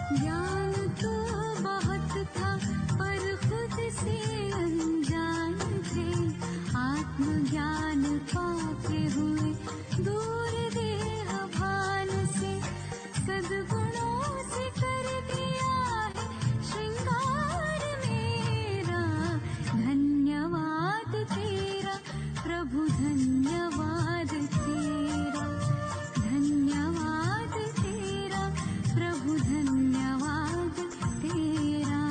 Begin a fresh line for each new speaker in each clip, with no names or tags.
ज्ञान तो बहुत था पर खुद से अनजान थे, आत्मज्ञान पाते हुए दूर देह भान से, सद्गुणों से कर दिया है श्रृंगार मेरा। धन्यवाद तेरा प्रभु, धन्यवाद तेरा, धन्यवाद तेरा प्रभु, धन्यवाद तेरा।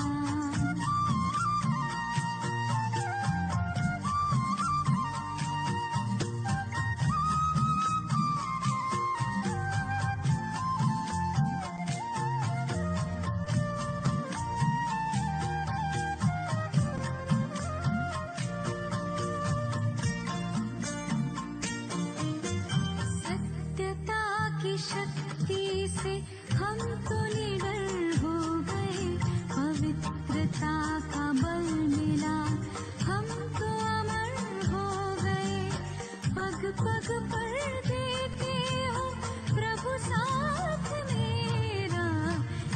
सत्यता की शक्ति से हम तो निडर हो गए, पवित्रता का बल मिला हम तो अमर हो गए। पग पग पर देते हो प्रभु साथ मेरा।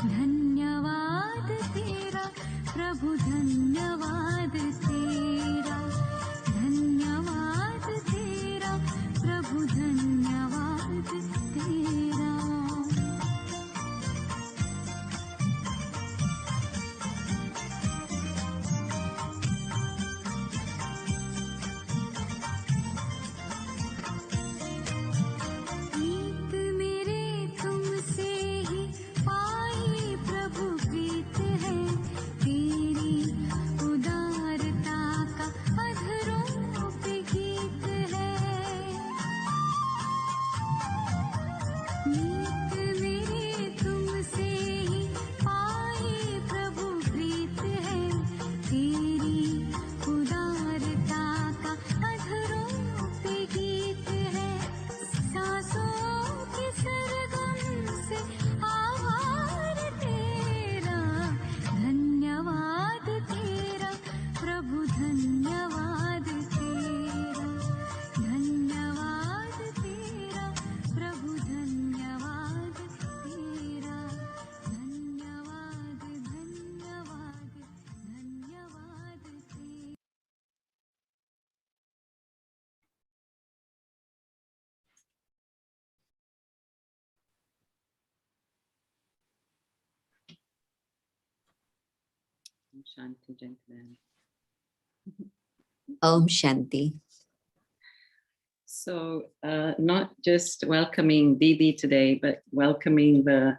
धन्यवाद तेरा प्रभु, धन्यवाद तेरा, धन्यवाद तेरा प्रभु, धन्यवाद तेरा। प्रीत मेरे तुमसे ही पाई प्रभु, प्रीत है तेरी उदारता का अधरों पे गीत है। प्रीत मेरे तुमसे ही पाई प्रभु, प्रीत है तेरी उदारता का अधरों पे गीत है। सांसों के सरगम से आभार तेरा। धन्यवाद तेरा प्रभु, धन्यवाद तेरा, धन्यवाद तेरा प्रभु, धन्यवाद तेरा, धन्यवाद, धन्यवाद, धन्यवाद तेरा।
Shanti, gentlemen.
Om Shanti.
So not just welcoming Didi today, but welcoming the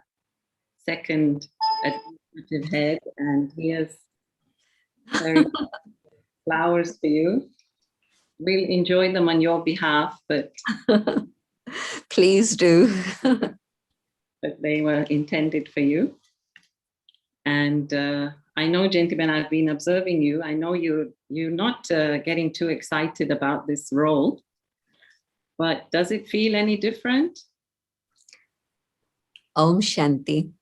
second administrative head, and here's very flowers for you. We'll enjoy them on your behalf, but
Please do.
but they were intended for you. And I know, gentlemen, I've been observing you. I know you're not getting too excited about this role, but does it feel any different?
Om Shanti.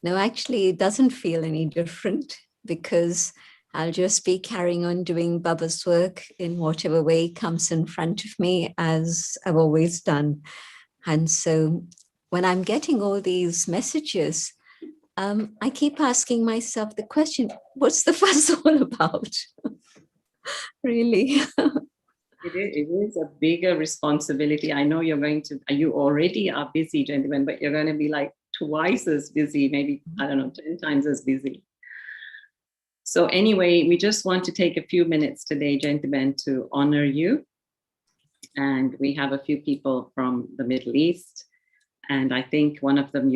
No, actually, it doesn't feel any different because I'll just be carrying on doing Baba's work in whatever way comes in front of me, as I've always done. And so when I'm getting all these messages, I keep asking myself the question, what's the fuss all about? Really?
It is a bigger responsibility. I know you already are busy, gentlemen, but you're going to be like twice as busy, maybe, I don't know, 10 times as busy. So anyway, we just want to take a few minutes today, gentlemen, to honor you. And we have a few people from the Middle East. And I think one of them,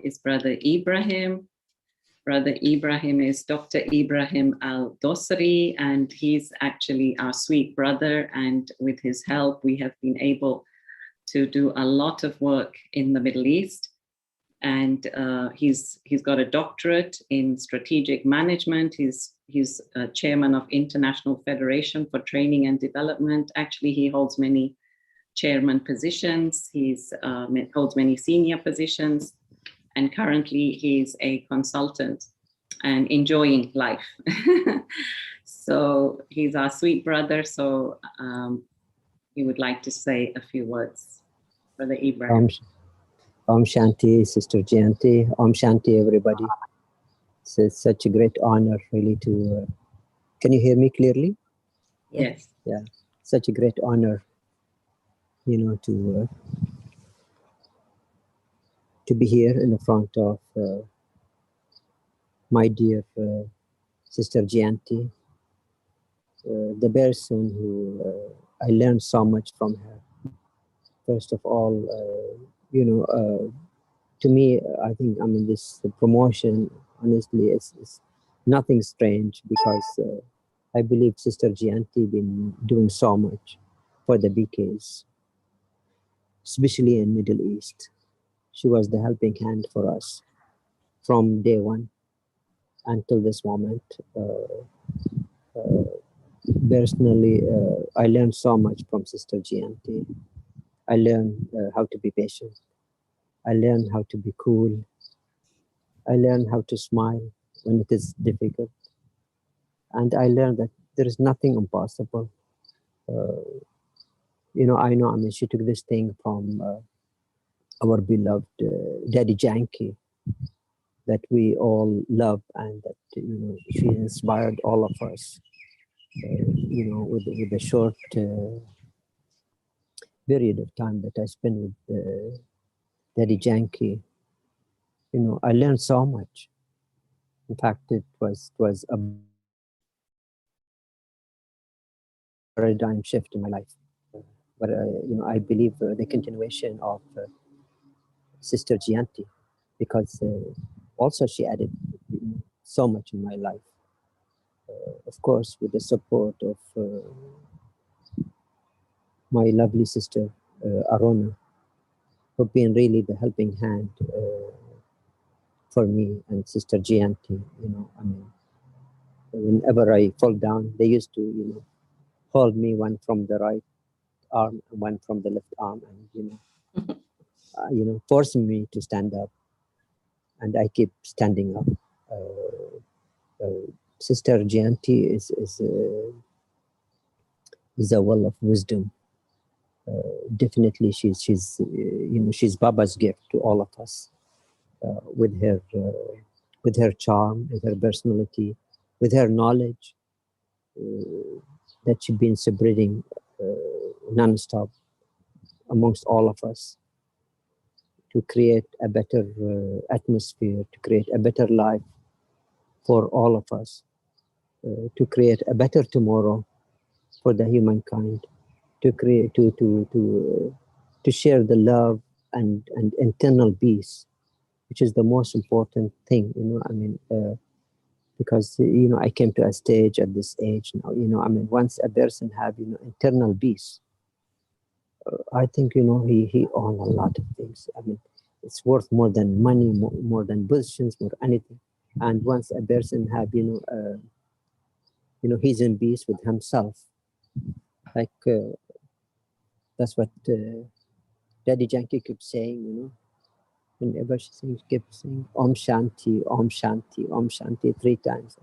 is Brother Ibrahim. Brother Ibrahim is Dr. Ibrahim Al-Dosri, and he's actually our sweet brother. And with his help, we have been able to do a lot of work in the Middle East. And he's got a doctorate in strategic management. He's chairman of International Federation for Training and Development. Actually, he holds many chairman positions. He's holds many senior positions. And currently he's a consultant and enjoying life. So he's our sweet brother. So he would like to say a few words. Brother Ibrahim.
Om Shanti, Sister Jayanti. Om Shanti, everybody. It's such a great honor, really, to. Can you hear me clearly?
Yes.
Yeah, such a great honor, to be here in the front of my dear Sister Jayanti, the person who I learned so much from her. First of all, to me, I think, this promotion, honestly, is nothing strange, because I believe Sister Jayanti been doing so much for the BKs, especially in Middle East. She was the helping hand for us from day one until this moment. Personally, I learned so much from Sister Jayanti. I learned how to be patient. I learned how to be cool. I learned how to smile when it is difficult. And I learned that there is nothing impossible. She took this thing from our beloved Daddy Yankee, that we all love, and that, she inspired all of us, with the short period of time that I spent with Daddy Yankee. I learned so much. In fact, it was a paradigm shift in my life. But I believe the continuation of Sister Jayanti, because also she added so much in my life. Of course, with the support of my lovely sister Arona, for being really the helping hand for me, and Sister Jayanti. Whenever I fall down, they used to, hold me, one from the right arm, one from the left arm, and forcing me to stand up, and I keep standing up. Sister Jayanti is a well of wisdom. Definitely, she's Baba's gift to all of us, with her charm, with her personality, with her knowledge that she's been spreading non-stop amongst all of us, to create a better atmosphere, to create a better life for all of us, to create a better tomorrow for the humankind, to create to share the love and internal peace, which is the most important thing. Because I came to a stage at this age now. Once a person have internal peace, I think he own a lot of things. It's worth more than money, more than positions, more anything. And once a person have he's in peace with himself, like that's what Daddy Yankee kept saying. Whenever she kept saying Om Shanti, Om Shanti, Om Shanti 3 times,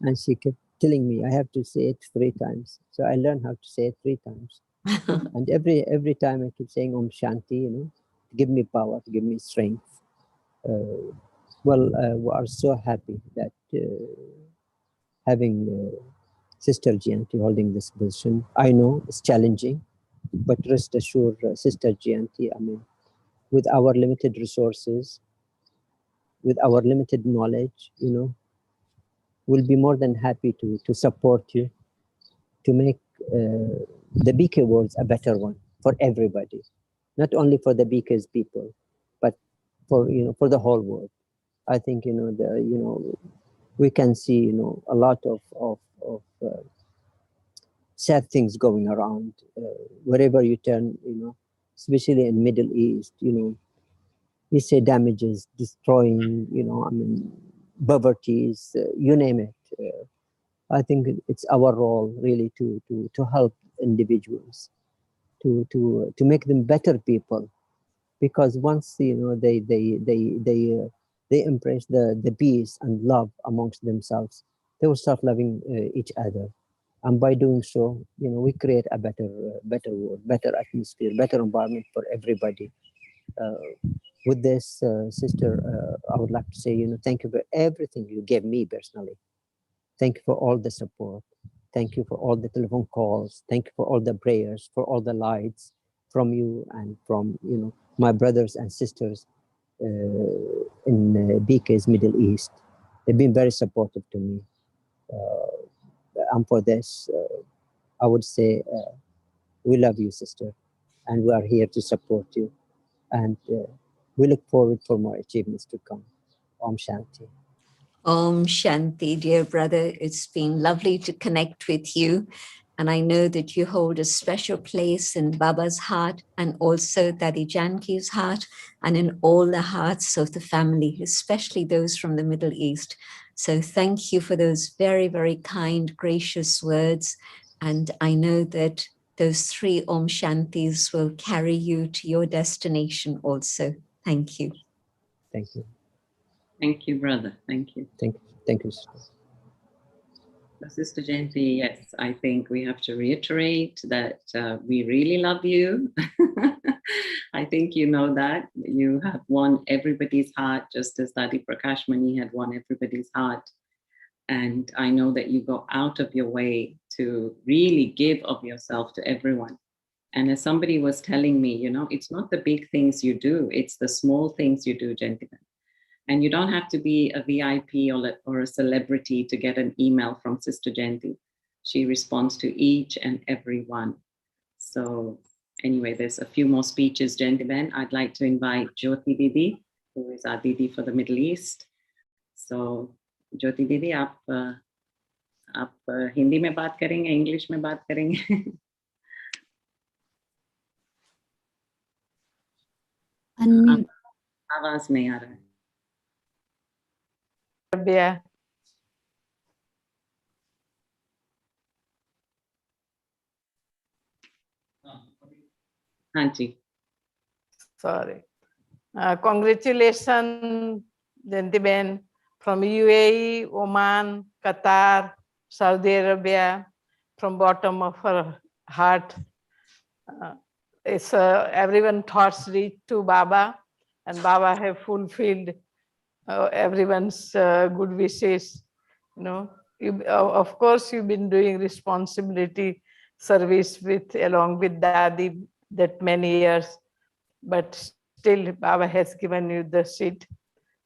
and she kept telling me I have to say it 3 times. So I learned how to say it 3 times. And every time I keep saying Om Shanti, to give me power, to give me strength. We are so happy that having Sister Jayanti holding this position. I know it's challenging, but rest assured, Sister Jayanti, with our limited resources, with our limited knowledge, we'll be more than happy to support you, to make the BK world a better one for everybody, not only for the BK's people, but for the whole world. I think we can see a lot of sad things going around wherever you turn. Especially in Middle East. You say damages, destroying. Poverties. You name it. I think it's our role really to help individuals, to make them better people, because once they embrace the peace and love amongst themselves, they will start loving each other, and by doing so, we create a better world, better atmosphere, better environment for everybody. With this, sister, I would like to say, thank you for everything you gave me personally. Thank you for all the support. Thank you for all the telephone calls. Thank you for all the prayers, for all the lights from you and from, my brothers and sisters in BK's Middle East. They've been very supportive to me. And for this, I would say, we love you, sister, and we are here to support you. And we look forward for more achievements to come. Om Shanti.
Om Shanti, dear brother. It's been lovely to connect with you. And I know that you hold a special place in Baba's heart and also Dadi Janki's heart and in all the hearts of the family, especially those from the Middle East. So thank you for those very, very kind, gracious words. And I know that those 3 Om Shantis will carry you to your destination also. Thank you.
Thank you.
Thank you, brother. Thank you.
Thank you, sister.
Sister Jayanti, yes, I think we have to reiterate that we really love you. I think you know that. You have won everybody's heart, just as Dadi Prakash Mani had won everybody's heart. And I know that you go out of your way to really give of yourself to everyone. And as somebody was telling me, it's not the big things you do, it's the small things you do, gentlemen. And you don't have to be a VIP or a celebrity to get an email from Sister Jayanti. She responds to each and every one. So anyway, there's a few more speeches, gentlemen. I'd like to invite Jyoti Didi, who is our Didi for the Middle East. So Jyoti Didi, आप हिंदी में बात करेंगे, English में बात करेंगे? आवाज नहीं आ रहा है.
Yeah.
हाँ जी.
Sorry. Congratulations, gentlemen from UAE, Oman, Qatar, Saudi Arabia, from bottom of her heart. It's everyone thoughts reach to Baba, and Baba have fulfilled everyone's good wishes. Of course, you've been doing responsibility service along with Dadi that many years, but still Baba has given you the seat.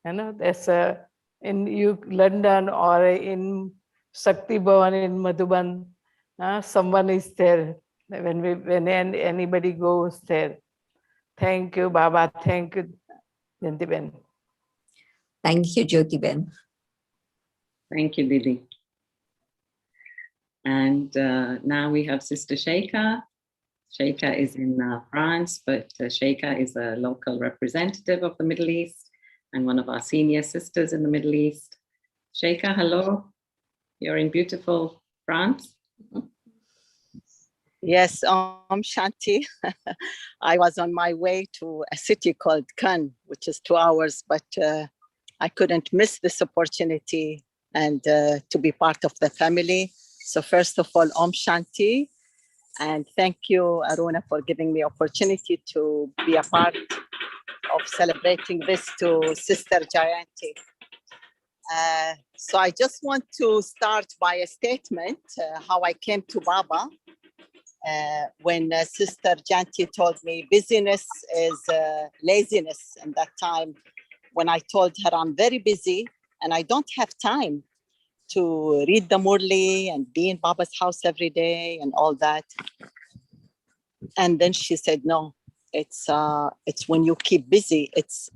There's in London or in Shakti Bhavan in Madhuban, someone is there when anybody goes there. Thank you, Baba. Thank you, Jantiben.
Thank you, Jyoti Ben.
Thank you, Didi. And now we have Sister Sheikha. Sheikha is in France, but Sheikha is a local representative of the Middle East and one of our senior sisters in the Middle East. Sheikha, hello. You're in beautiful France.
Yes, Shanti. I was on my way to a city called Cannes, which is 2 hours, but I couldn't miss this opportunity and to be part of the family. So first of all, Om Shanti. And thank you, Aruna, for giving me opportunity to be a part of celebrating this to Sister Jayanti. So I just want to start by a statement, how I came to Baba. When Sister Jayanti told me busyness is laziness. And that time when I told her I'm very busy and I don't have time to read the Murli and be in Baba's house every day and all that. And then she said, no, it's when you keep busy, it's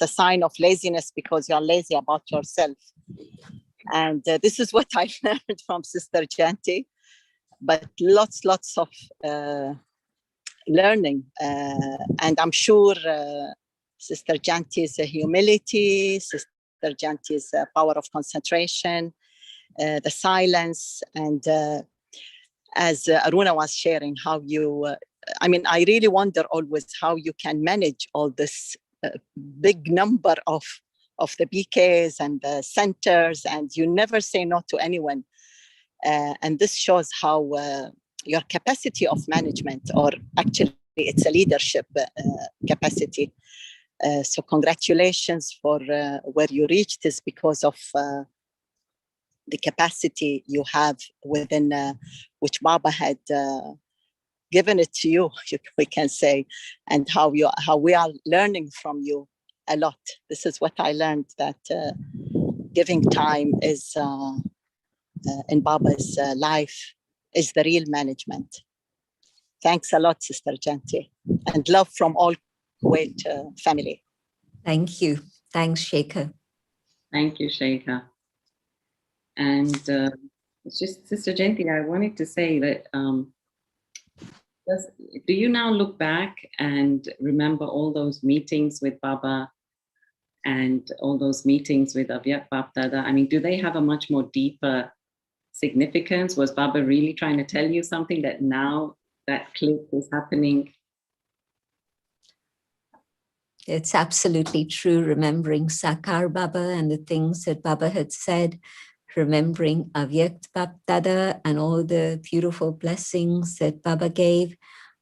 a sign of laziness because you're lazy about yourself. And this is what I learned from Sister Jayanti, but lots of learning. And I'm sure Sister Jayanti's humility, Sister Jayanti's power of concentration, the silence, and as Aruna was sharing, how you, I really wonder always how you can manage all this big number of the BKs and the centers, and you never say no to anyone. And this shows how your capacity of management, or actually it's a leadership capacity. So congratulations for where you reached is because of the capacity you have within which Baba had given it to you, we can say, and how we are learning from you a lot. This is what I learned, that giving time is in Baba's life is the real management. Thanks a lot, Sister Jayanti, and love from all Kuwait family.
Thank you. Thanks, Sheikha.
Thank you, Sheikha. And it's just, Sister Jayanti, I wanted to say that do you now look back and remember all those meetings with Baba and all those meetings with Avyakt Dada? I mean, do they have a much more deeper significance? Was Baba really trying to tell you something that now that click is happening?
It's absolutely true, remembering Sakar Baba and the things that Baba had said, remembering Avyakt Dada and all the beautiful blessings that Baba gave.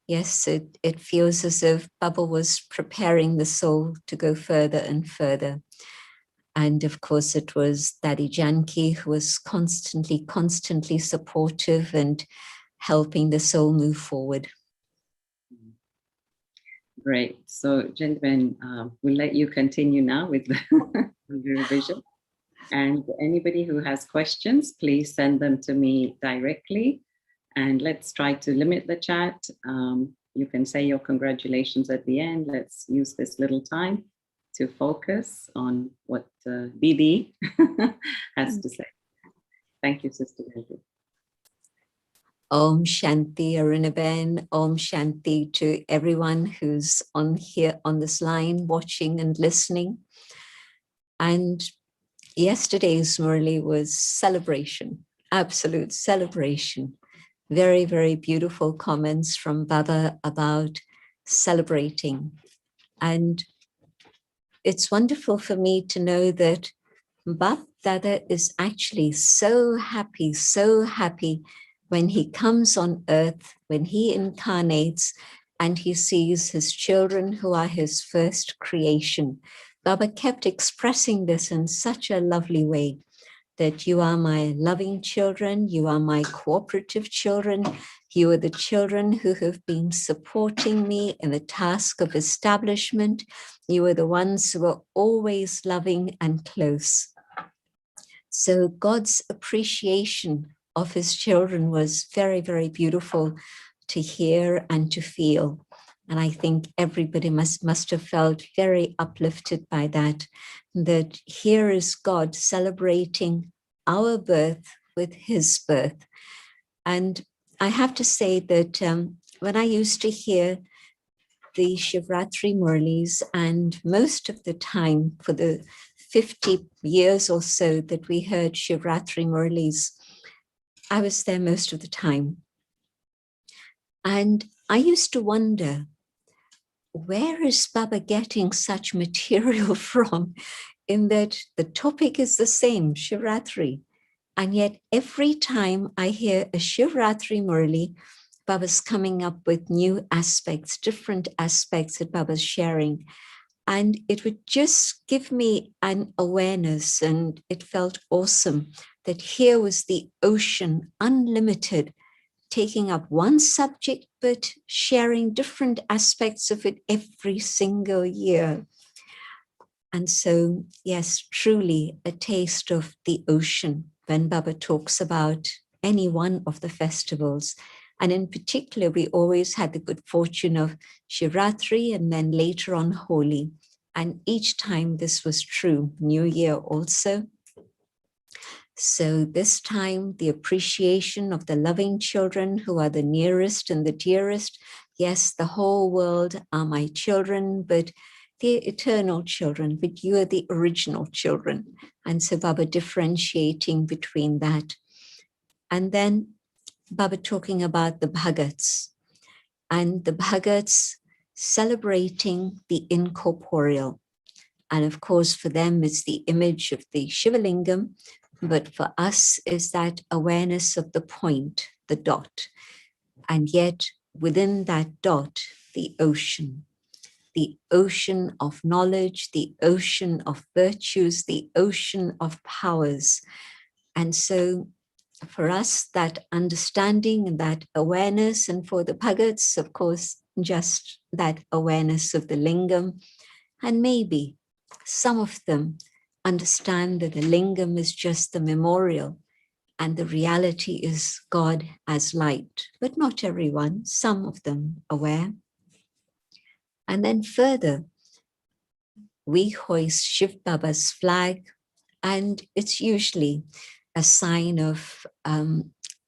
Yes, it feels as if Baba was preparing the soul to go further and further. And of course, it was Daddy Janki who was constantly supportive and helping the soul move forward.
Great. So, gentlemen, we'll let you continue now with the revision. And anybody who has questions, please send them to me directly. And let's try to limit the chat. You can say your congratulations at the end. Let's use this little time to focus on what Didi has to say. Thank you, Sister Jayanti.
Om Shanti, Arunaben. Om Shanti to everyone who's on here on this line, watching and listening. And yesterday's Murli was celebration, absolute celebration. Very, very beautiful comments from Baba about celebrating. And it's wonderful for me to know that Baba Dada is actually so happy when he comes on earth, when he incarnates and he sees his children who are his first creation. Baba kept expressing this in such a lovely way, that you are my loving children, you are my cooperative children, you are the children who have been supporting me in the task of establishment, you are the ones who are always loving and close. So God's appreciation of his children was very, very beautiful to hear and to feel. And I think everybody must have felt very uplifted by that, that here is God celebrating our birth with his birth. And I have to say that when I used to hear the Shivratri Murlis, and most of the time for the 50 years or so that we heard Shivratri Murlis, I was there most of the time. And I used to wonder, where is Baba getting such material from? In that the topic is the same, Shivratri. And yet every time I hear a Shivratri Murli, Baba's coming up with new aspects, different aspects that Baba's sharing. And it would just give me an awareness, and it felt awesome that here was the ocean, unlimited, taking up one subject, but sharing different aspects of it every single year. And so, yes, truly a taste of the ocean when Baba talks about any one of the festivals. And in particular, we always had the good fortune of Shivratri and then later on Holi. And each time this was true, New Year also. So this time, the appreciation of the loving children who are the nearest and the dearest. Yes, the whole world are my children, but they're eternal children, but you are the original children. And so Baba differentiating between that. And then Baba talking about the Bhagats, and the Bhagats celebrating the incorporeal. And of course, for them, it's the image of the Shivalingam, but for us is that awareness of the point, the dot. And yet within that dot, the ocean. the ocean of knowledge, the ocean of virtues, the ocean of powers. And so for us, that understanding and that awareness, and for the Bhagats, of course, just that awareness of the lingam. And maybe some of them understand that the lingam is just the memorial and the reality is God as light, but not everyone, some of them aware. And then further, we hoist Shiv Baba's flag, and it's usually a sign of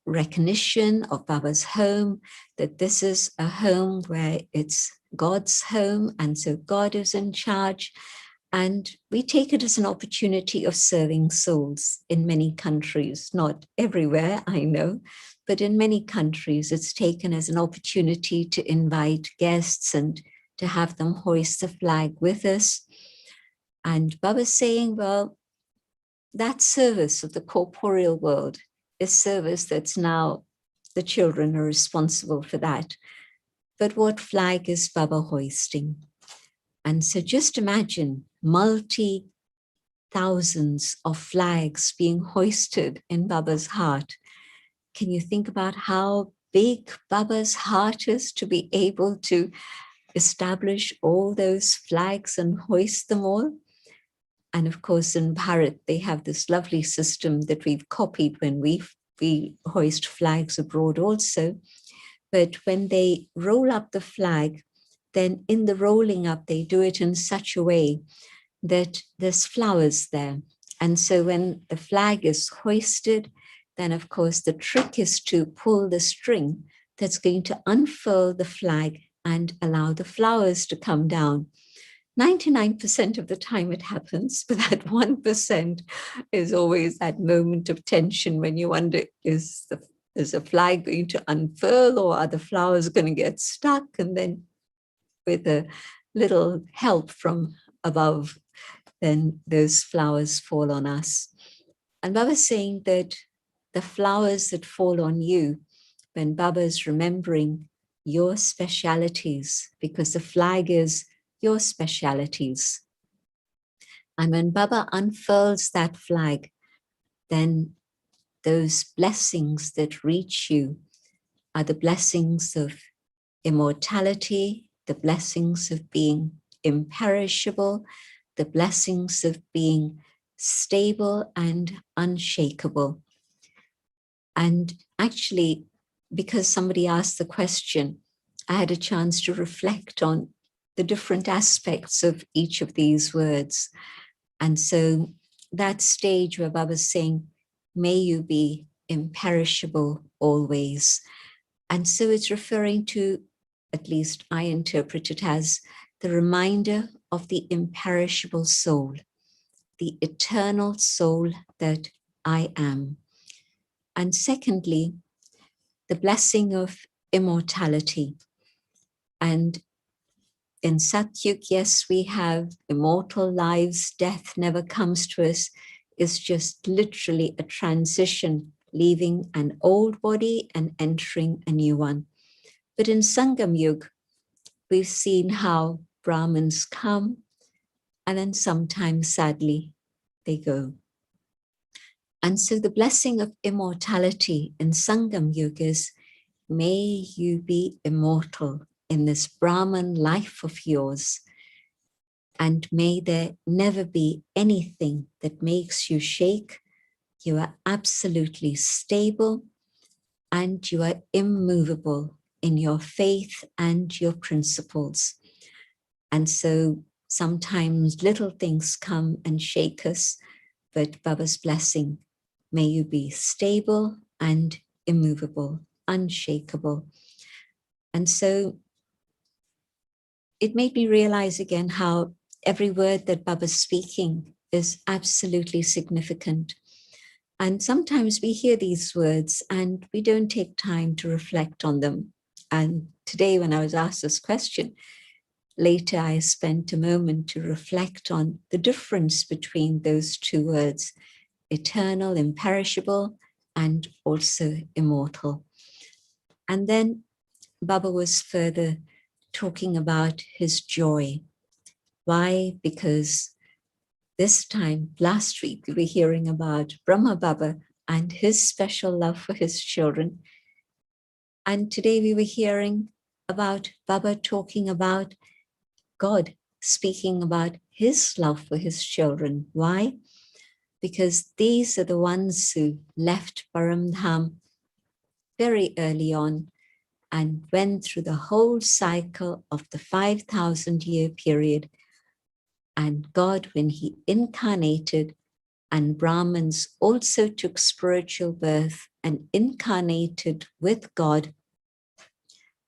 recognition of Baba's home, that this is a home where it's God's home, and so God is in charge. And we take it as an opportunity of serving souls in many countries, not everywhere, I know, but in many countries, it's taken as an opportunity to invite guests and to have them hoist the flag with us. And Baba's saying, well, that service of the corporeal world is service that's now the children are responsible for that. But what flag is Baba hoisting? And so just imagine multi-thousands of flags being hoisted in Baba's heart. Can you think about how big Baba's heart is to be able to establish all those flags and hoist them all? And of course, in Bharat, they have this lovely system that we've copied when we hoist flags abroad also. But when they roll up the flag, then in the rolling up, they do it in such a way that there's flowers there. And so when the flag is hoisted, then of course the trick is to pull the string that's going to unfurl the flag and allow the flowers to come down. 99% of the time it happens, but that 1% is always that moment of tension when you wonder, is a flag going to unfurl, or are the flowers going to get stuck? And then with a little help from above, then those flowers fall on us. And Baba's saying that the flowers that fall on you, when Baba is remembering your specialities, because the flag is your specialities. And when Baba unfurls that flag, then those blessings that reach you are the blessings of immortality, the blessings of being imperishable, the blessings of being stable and unshakable. And actually, because somebody asked the question, I had a chance to reflect on the different aspects of each of these words. And so that stage where Baba's saying, may you be imperishable always. And so it's referring to, at least I interpret it as, the reminder of the imperishable soul, the eternal soul that I am. And secondly, the blessing of immortality. And in Satyug, yes, we have immortal lives, death never comes to us. It's just literally a transition, leaving an old body and entering a new one. But in Sangam Yug, we've seen how Brahmins come and then sometimes, sadly, they go. And so the blessing of immortality in Sangam Yug is, may you be immortal in this Brahman life of yours, and may there never be anything that makes you shake. You are absolutely stable and you are immovable in your faith and your principles. And so sometimes little things come and shake us, but Baba's blessing, may you be stable and immovable, unshakable. And so it made me realize again how every word that Baba's speaking is absolutely significant. And sometimes we hear these words and we don't take time to reflect on them. And today when I was asked this question, later I spent a moment to reflect on the difference between those two words, eternal, imperishable, and also immortal. And then Baba was further talking about his joy. Why? Because this time, last week, we were hearing about Brahma Baba and his special love for his children. And today we were hearing about Baba talking about God, speaking about his love for his children. Why? Because these are the ones who left Paramdham very early on and went through the whole cycle of the 5,000-year period. And God, when he incarnated, and Brahmins also took spiritual birth and incarnated with God,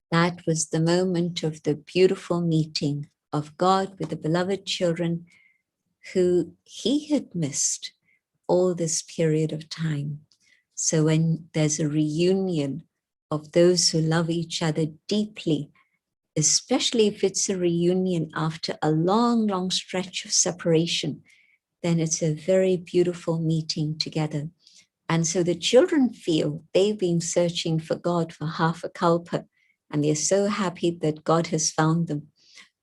that was the moment of the beautiful meeting of God with the beloved children who he had missed all this period of time. So when there's a reunion of those who love each other deeply, especially if it's a reunion after a long, long stretch of separation, then it's a very beautiful meeting together. And so the children feel they've been searching for God for half a kalpa, and they're so happy that God has found them.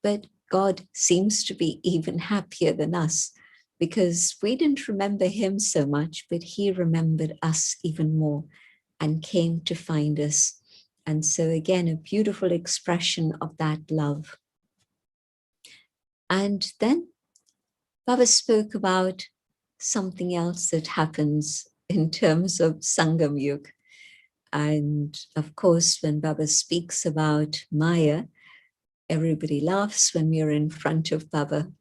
But God seems to be even happier than us, because we didn't remember him so much, but he remembered us even more and came to find us. And so again, a beautiful expression of that love. And then Baba spoke about something else that happens in terms of Sangam Yug. And of course, when Baba speaks about Maya, everybody laughs when we're in front of Baba,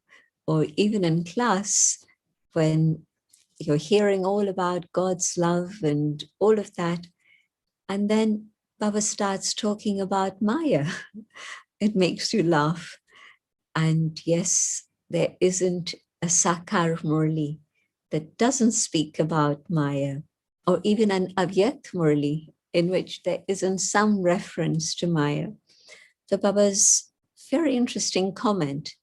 or even in class, when you're hearing all about God's love and all of that. And then Baba starts talking about Maya. It makes you laugh. And yes, there isn't a Sakar Murli that doesn't speak about Maya, or even an Avyakt Murli in which there isn't some reference to Maya. So Baba's very interesting comment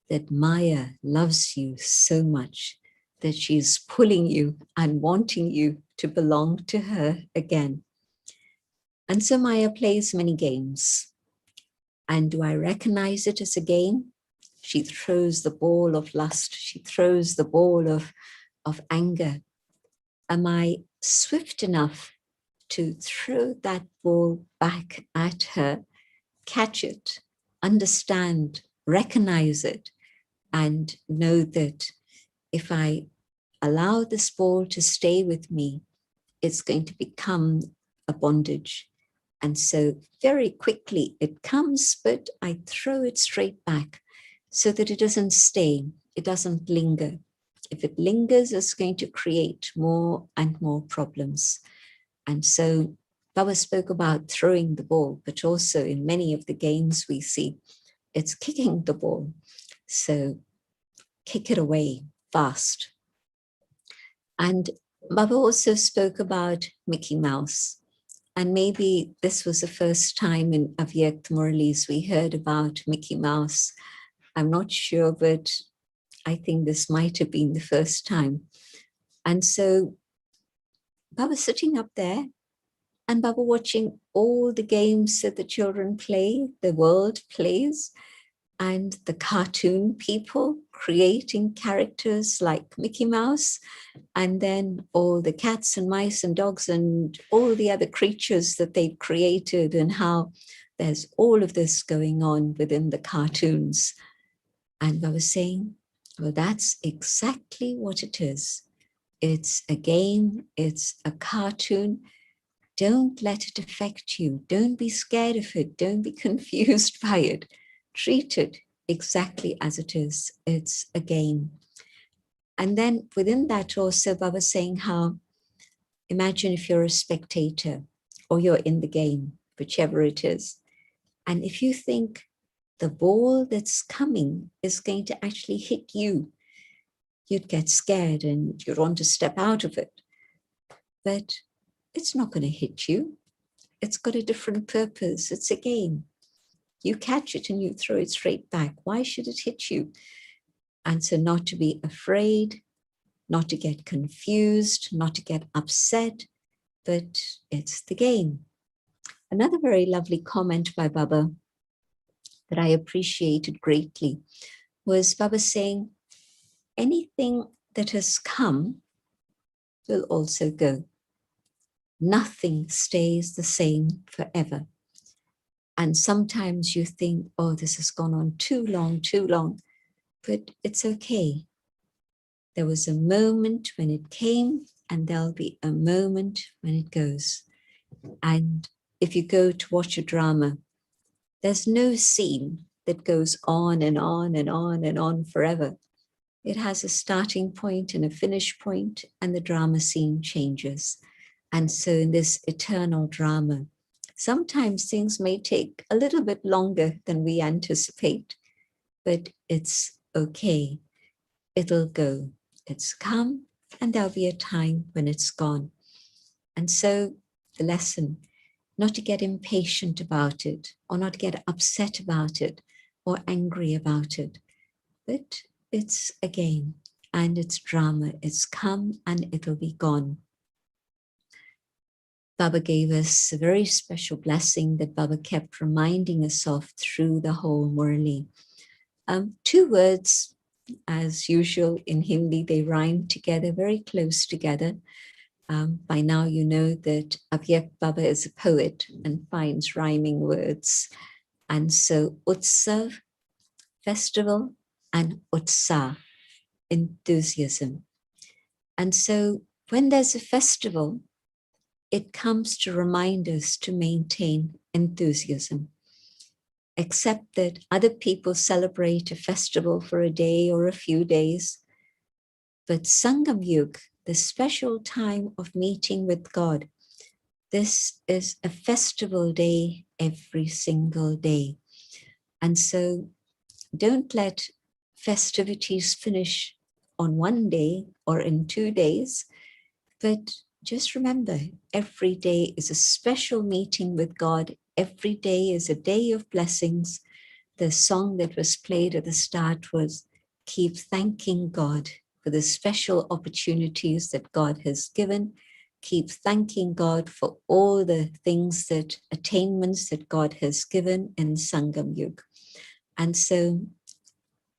that Maya loves you so much that she's pulling you and wanting you to belong to her again. And so Maya plays many games. And do I recognize it as a game? She throws the ball of lust. She throws the ball of anger. Am I swift enough to throw that ball back at her, catch it, understand, recognize it, and know that if I allow this ball to stay with me, it's going to become a bondage. And so very quickly it comes, but I throw it straight back so that it doesn't stay, it doesn't linger. If it lingers, it's going to create more and more problems. And so Baba spoke about throwing the ball, but also in many of the games we see, it's kicking the ball. So kick it away fast. And Baba also spoke about Mickey Mouse. And maybe this was the first time in Avyakt Murli's we heard about Mickey Mouse. I'm not sure, but I think this might have been the first time. And so Baba sitting up there and Baba watching all the games that the children play, the world plays, and the cartoon people creating characters like Mickey Mouse, and then all the cats and mice and dogs and all the other creatures that they've created, and how there's all of this going on within the cartoons. And I was saying, well, that's exactly what it is. It's a game, it's a cartoon. Don't let it affect you. Don't be scared of it. Don't be confused by it. Treat it exactly as it is. It's a game. And then within that also, Baba saying how, imagine if you're a spectator or you're in the game, whichever it is. And if you think the ball that's coming is going to actually hit you, you'd get scared and you'd want to step out of it. But it's not going to hit you. It's got a different purpose. It's a game. You catch it and you throw it straight back. Why should it hit you? And so not to be afraid, not to get confused, not to get upset, but it's the game. Another very lovely comment by Baba that I appreciated greatly was Baba saying, anything that has come will also go. Nothing stays the same forever. And sometimes you think, oh, this has gone on too long, but it's okay. There was a moment when it came, and there'll be a moment when it goes. And if you go to watch a drama, there's no scene that goes on and on and on and on forever. It has a starting point and a finish point, and the drama scene changes. And so in this eternal drama, sometimes things may take a little bit longer than we anticipate, but it's okay. It'll go. It's come, and there'll be a time when it's gone. And so the lesson, not to get impatient about it, or not get upset about it, or angry about it, but it's a game, and it's drama. It's come, and it'll be gone. Baba gave us a very special blessing that Baba kept reminding us of through the whole Murli. 2 words, as usual in Hindi, they rhyme together, very close together. By now you know that Avyakt Baba is a poet and finds rhyming words. And so utsav, festival, and utsah, enthusiasm. And so when there's a festival, it comes to remind us to maintain enthusiasm. Accept that other people celebrate a festival for a day or a few days, but Sangam Yug, the special time of meeting with God, this is a festival day every single day. And so don't let festivities finish on one day or in 2 days, but just remember, every day is a special meeting with God. Every day is a day of blessings. The song that was played at the start was, keep thanking God for the special opportunities that God has given. Keep thanking God for all the things that, attainments that God has given in Sangam Yug. And so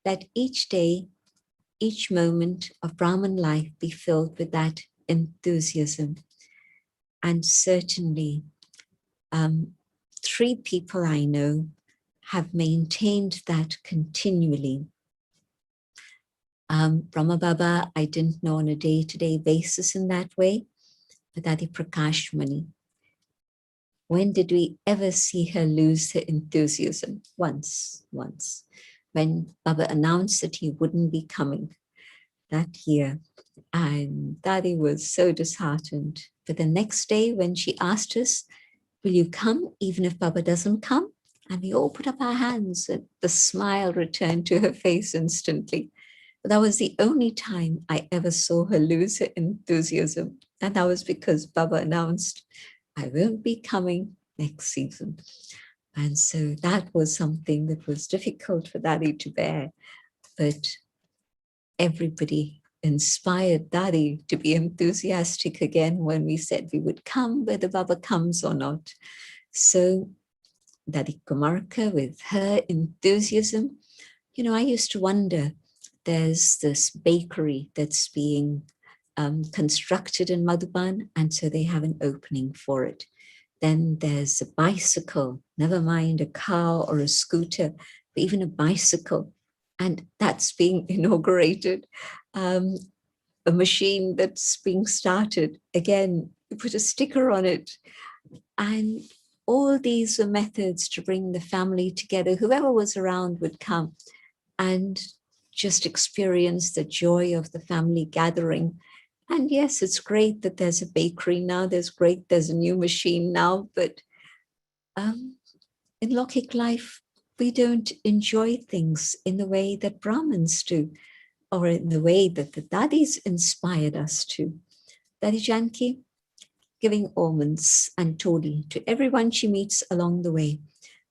let each day, each moment of Brahmin life be filled with that enthusiasm. And certainly 3 people I know have maintained that continually. Brahma Baba, I didn't know on a day-to-day basis in that way, but Adi Prakash Mani, when did we ever see her lose her enthusiasm? Once. When Baba announced that he wouldn't be coming that year. And Dadi was so disheartened. But the next day when she asked us, will you come even if Baba doesn't come? And we all put up our hands, and the smile returned to her face instantly. But that was the only time I ever saw her lose her enthusiasm. And that was because Baba announced, I won't be coming next season. And so that was something that was difficult for Dadi to bear. But everybody inspired Dadi to be enthusiastic again when we said we would come, whether Baba comes or not. So Dadi Kumarka, with her enthusiasm, you know, I used to wonder, there's this bakery that's being constructed in Madhuban, and so they have an opening for it. Then there's a bicycle, never mind a car or a scooter, but even a bicycle, and that's being inaugurated. A machine that's being started, again, you put a sticker on it. And all these were methods to bring the family together. Whoever was around would come and just experience the joy of the family gathering. And yes, it's great that there's a bakery now, there's a new machine now, but in Lokik life, we don't enjoy things in the way that Brahmins do, or in the way that the Dadis inspired us to. Dadi Janki, giving almonds and toddy to everyone she meets along the way.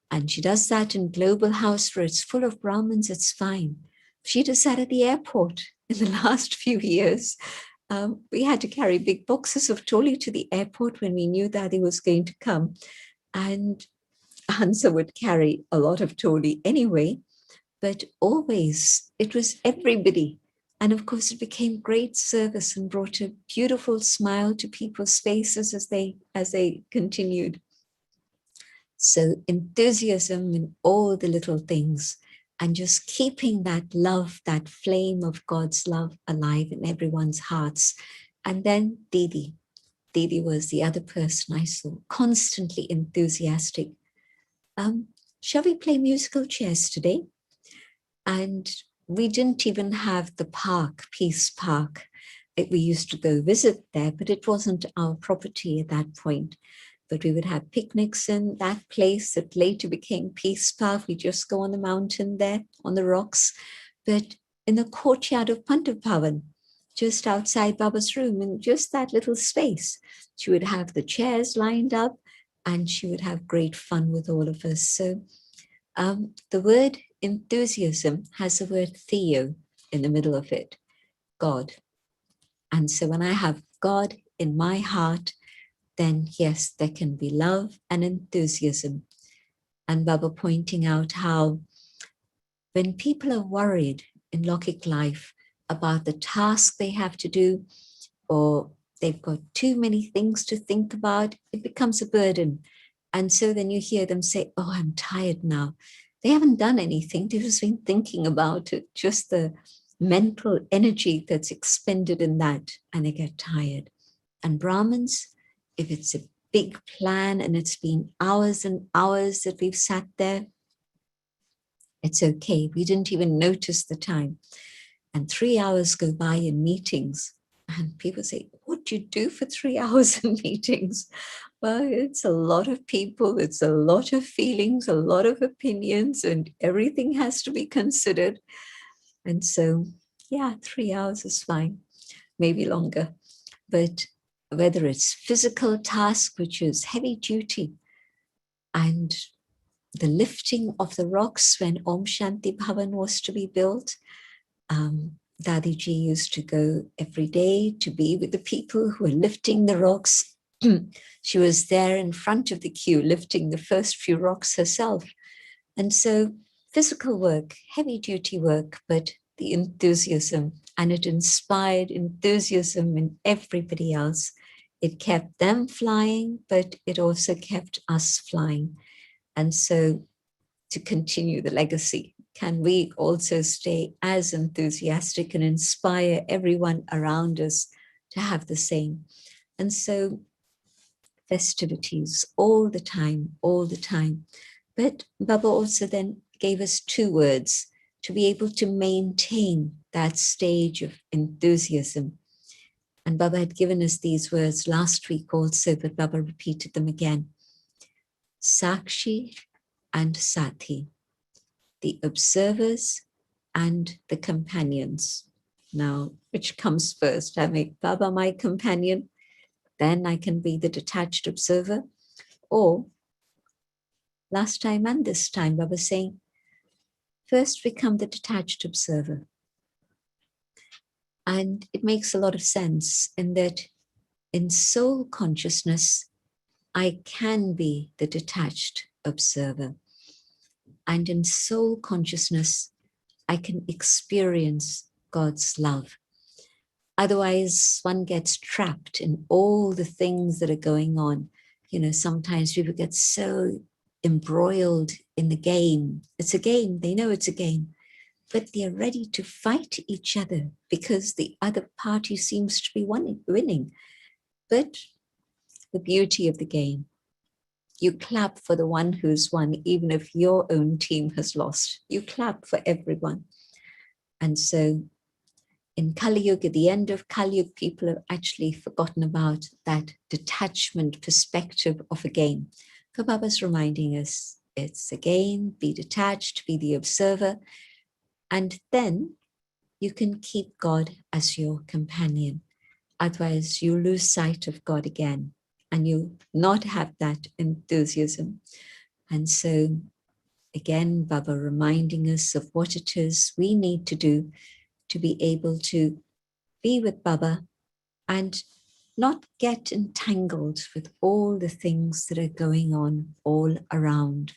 And she does that in Global House where it's full of Brahmins, it's fine. She does that at the airport in the last few years. We had to carry big boxes of toli to the airport when we knew Dadi was going to come. And answer would carry a lot of toli anyway, but always it was everybody. And of course, it became great service and brought a beautiful smile to people's faces as they continued. So enthusiasm in all the little things, and just keeping that love, that flame of God's love alive in everyone's hearts. And then Didi. Didi was the other person I saw, constantly enthusiastic. Shall we play musical chairs today? And we didn't even have the park, Peace Park. We used to go visit there, but it wasn't our property at that point. But we would have picnics in that place that later became Peace Park. We just go on the mountain there, on the rocks. But in the courtyard of Pantapavan, just outside Baba's room, in just that little space, she would have the chairs lined up and she would have great fun with all of us. So the word enthusiasm has the word theo in the middle of it, God. And so when I have God in my heart, then yes, there can be love and enthusiasm. And Baba pointing out how when people are worried in Lokik life about the task they have to do, or they've got too many things to think about, it becomes a burden. And so then you hear them say, oh, I'm tired now. They haven't done anything. They've just been thinking about it, just the mental energy that's expended in that, and they get tired. And Brahmins, if it's a big plan and it's been hours and hours that we've sat there, it's okay. We didn't even notice the time. And 3 hours go by in meetings. And people say, what do you do for 3 hours in meetings? Well, it's a lot of people, it's a lot of feelings, a lot of opinions, and everything has to be considered. And so, yeah, 3 hours is fine, maybe longer. But whether it's physical task, which is heavy duty, and the lifting of the rocks when Om Shanti Bhavan was to be built, Dadiji used to go every day to be with the people who were lifting the rocks. She was there in front of the queue, lifting the first few rocks herself. And so physical work, heavy duty work, but the enthusiasm, and it inspired enthusiasm in everybody else. It kept them flying, but it also kept us flying. And so to continue the legacy, can we also stay as enthusiastic and inspire everyone around us to have the same? And so festivities all the time, all the time. But Baba also then gave us 2 words to be able to maintain that stage of enthusiasm. And Baba had given us these words last week also, but Baba repeated them again. Sakshi and Sati, the observers and the companions. Now, which comes first? I make Baba my companion, then I can be the detached observer. Or last time and this time, Baba saying, first become the detached observer. And it makes a lot of sense in that in soul consciousness, I can be the detached observer. And in soul consciousness, I can experience God's love. Otherwise, one gets trapped in all the things that are going on. You know, sometimes people get so embroiled in the game. It's a game, they know it's a game, but they're ready to fight each other because the other party seems to be winning. But the beauty of the game, you clap for the one who's won, even if your own team has lost. You clap for everyone. And so in Kali Yuga, at the end of Kali Yuga, people have actually forgotten about that detachment perspective of a game. So Baba's reminding us, it's a game, be detached, be the observer, and then you can keep God as your companion. Otherwise, you lose sight of God again, and you not have that enthusiasm. And so, again, Baba reminding us of what it is we need to do to be able to be with Baba and not get entangled with all the things that are going on all around.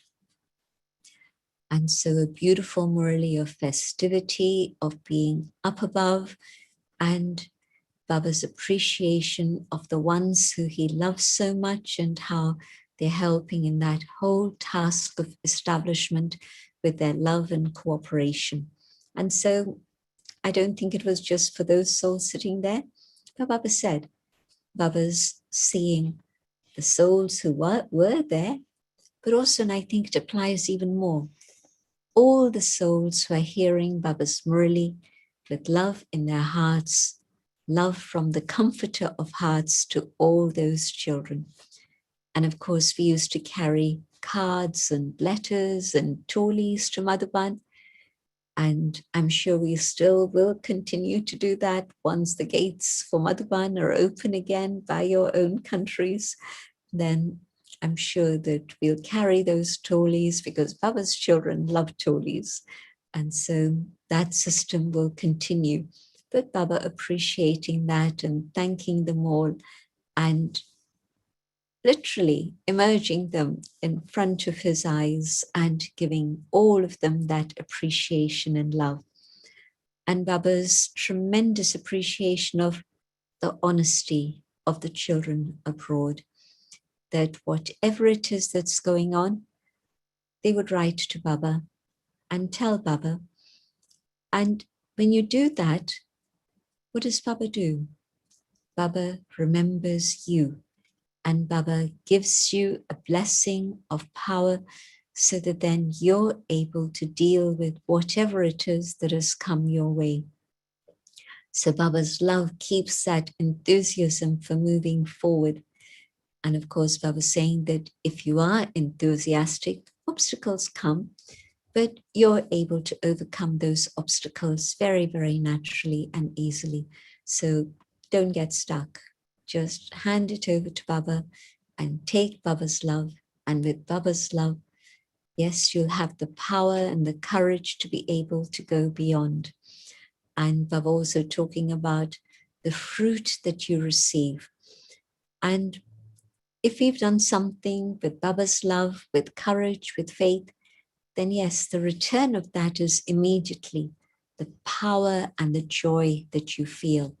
And so a beautiful Murli of festivity, of being up above, and Baba's appreciation of the ones who he loves so much and how they're helping in that whole task of establishment with their love and cooperation. And so I don't think it was just for those souls sitting there, but Baba said, Baba's seeing the souls who were there, but also, and I think it applies even more, all the souls who are hearing Baba's Murli with love in their hearts, love from the comforter of hearts to all those children. And of course, we used to carry cards and letters and tolis to Madhuban. And I'm sure we still will continue to do that once the gates for Madhuban are open again by your own countries. Then I'm sure that we'll carry those tolis because Baba's children love tolis. And so that system will continue. But Baba appreciating that and thanking them all and literally emerging them in front of his eyes and giving all of them that appreciation and love. And Baba's tremendous appreciation of the honesty of the children abroad, that whatever it is that's going on, they would write to Baba and tell Baba. And when you do that, what does Baba do? Baba remembers you, and Baba gives you a blessing of power so that then you're able to deal with whatever it is that has come your way. So Baba's love keeps that enthusiasm for moving forward. And of course, Baba's saying that if you are enthusiastic, obstacles come, but you're able to overcome those obstacles very, very naturally and easily. So don't get stuck. Just hand it over to Baba and take Baba's love. And with Baba's love, yes, you'll have the power and the courage to be able to go beyond. And Baba also talking about the fruit that you receive. And if we've done something with Baba's love, with courage, with faith, then yes, the return of that is immediately the power and the joy that you feel,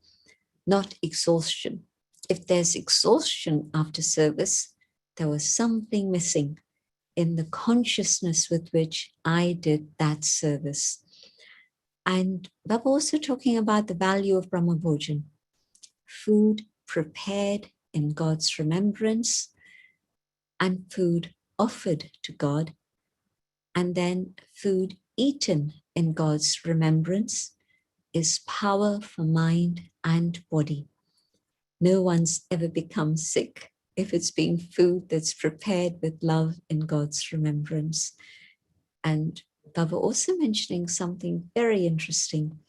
not exhaustion. If there's exhaustion after service, there was something missing in the consciousness with which I did that service. And Baba also talking about the value of Brahma bhojan, food prepared in God's remembrance and food offered to God, and then food eaten in God's remembrance is power for mind and body. No one's ever become sick if it's been food that's prepared with love in God's remembrance. And Baba also mentioning something very interesting.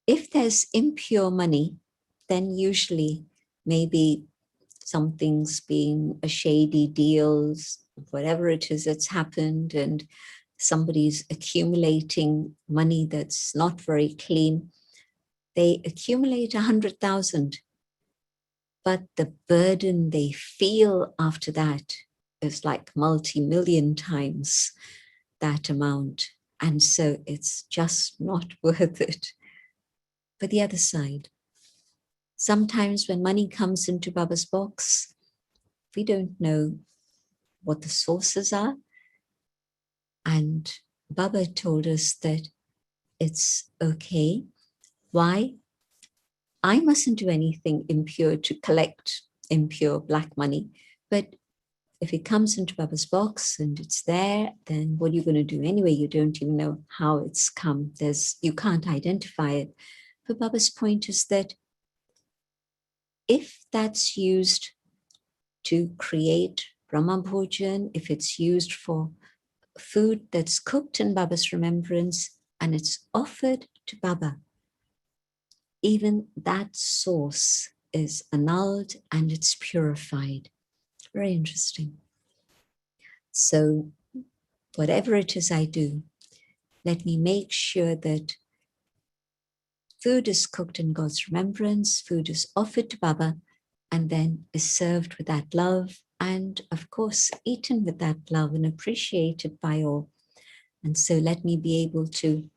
If there's impure money, then usually maybe something's been a shady deal, whatever it is that's happened, and somebody's accumulating money that's not very clean. They accumulate 100,000, but the burden they feel after that is like multi-million times that amount. And so it's just not worth it. But the other side, sometimes when money comes into Baba's box, we don't know what the sources are. And Baba told us that it's okay. Why? I mustn't do anything impure to collect impure black money. But if it comes into Baba's box and it's there, then what are you going to do anyway? You don't even know how it's come. You can't identify it. But Baba's point is that if that's used to create Brahma bhojan, if it's used for food that's cooked in Baba's remembrance and it's offered to Baba, even that source is annulled and it's purified. Very interesting. So whatever it is I do, let me make sure that food is cooked in God's remembrance, food is offered to Baba, and then is served with that love, and of course, eaten with that love and appreciated by all. And so let me be able to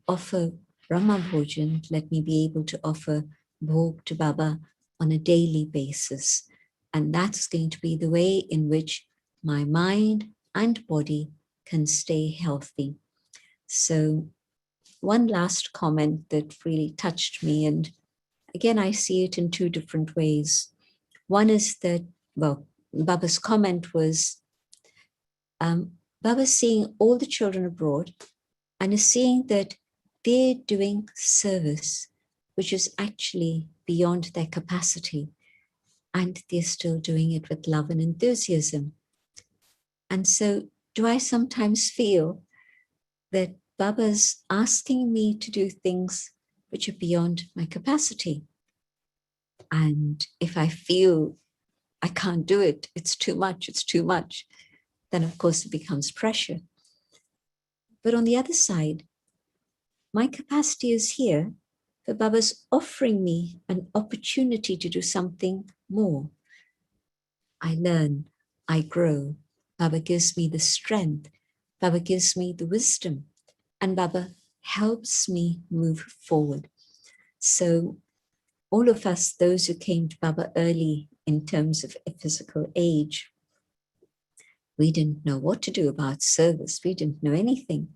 offer Brahma bhojan, let me be able to offer bhog to Baba on a daily basis. And that's going to be the way in which my mind and body can stay healthy. So one last comment that really touched me, and again, I see it in two different ways. One is that, well, Baba's comment was, Baba's seeing all the children abroad and is seeing that they're doing service, which is actually beyond their capacity, and they're still doing it with love and enthusiasm. And so do I sometimes feel that Baba's asking me to do things which are beyond my capacity? And if I feel I can't do it, it's too much, then of course it becomes pressure. But on the other side, my capacity is here, but Baba's offering me an opportunity to do something more. I learn, I grow. Baba gives me the strength, Baba gives me the wisdom, and Baba helps me move forward. So all of us, those who came to Baba early in terms of a physical age, we didn't know what to do about service. We didn't know anything.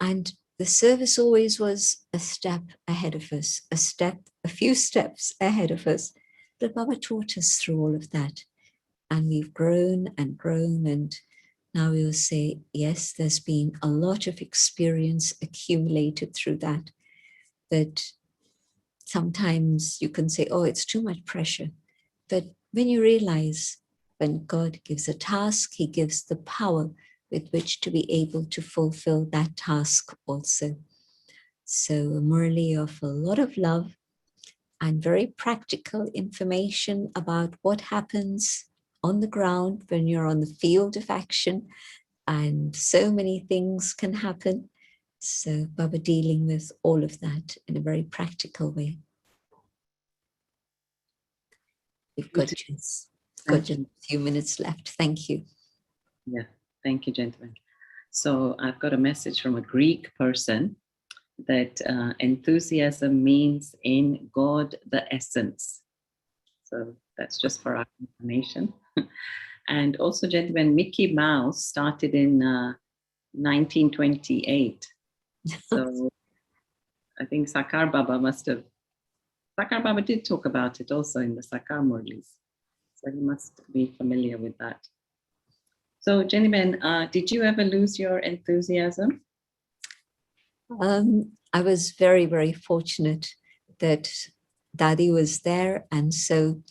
And the service always was a step ahead of us, a few steps ahead of us. But Baba taught us through all of that. And we've grown and grown. And now we will say, yes, there's been a lot of experience accumulated through that. But sometimes you can say, oh, it's too much pressure. But when you realize when God gives a task, he gives the power with which to be able to fulfill that task also. So a Murli of a lot of love and very practical information about what happens on the ground when you're on the field of action, and so many things can happen. So Baba dealing with all of that in a very practical way. We've got just a few minutes left. Thank you.
Yeah, thank you, gentlemen. So I've got a message from a Greek person that enthusiasm means in God the essence. So that's just for our information. And also, gentlemen, Mickey Mouse started in 1928. So I think Sakar Baba Sakar Baba did talk about it also in the Sakar Murlis. So he must be familiar with that. So, gentlemen, did you ever lose your enthusiasm?
I was very, very fortunate that Dadi was there. And so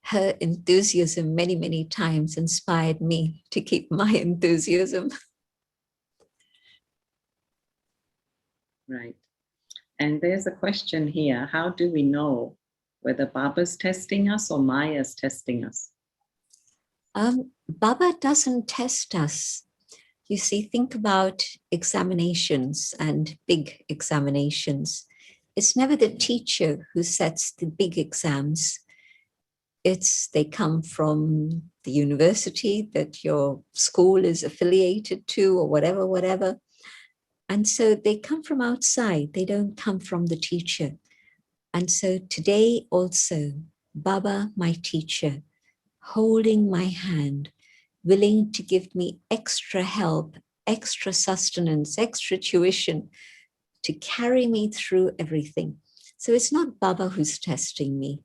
her enthusiasm many, many times inspired me to keep my enthusiasm.
Right. And there's a question here. How do we know whether Baba's testing us or Maya's testing us?
Baba doesn't test us. You see, think about examinations and big examinations. It's never the teacher who sets the big exams. They come from the university that your school is affiliated to, or whatever. And so they come from outside. They don't come from the teacher. And so today also, Baba, my teacher, holding my hand, willing to give me extra help, extra sustenance, extra tuition to carry me through everything. So it's not Baba who's testing me.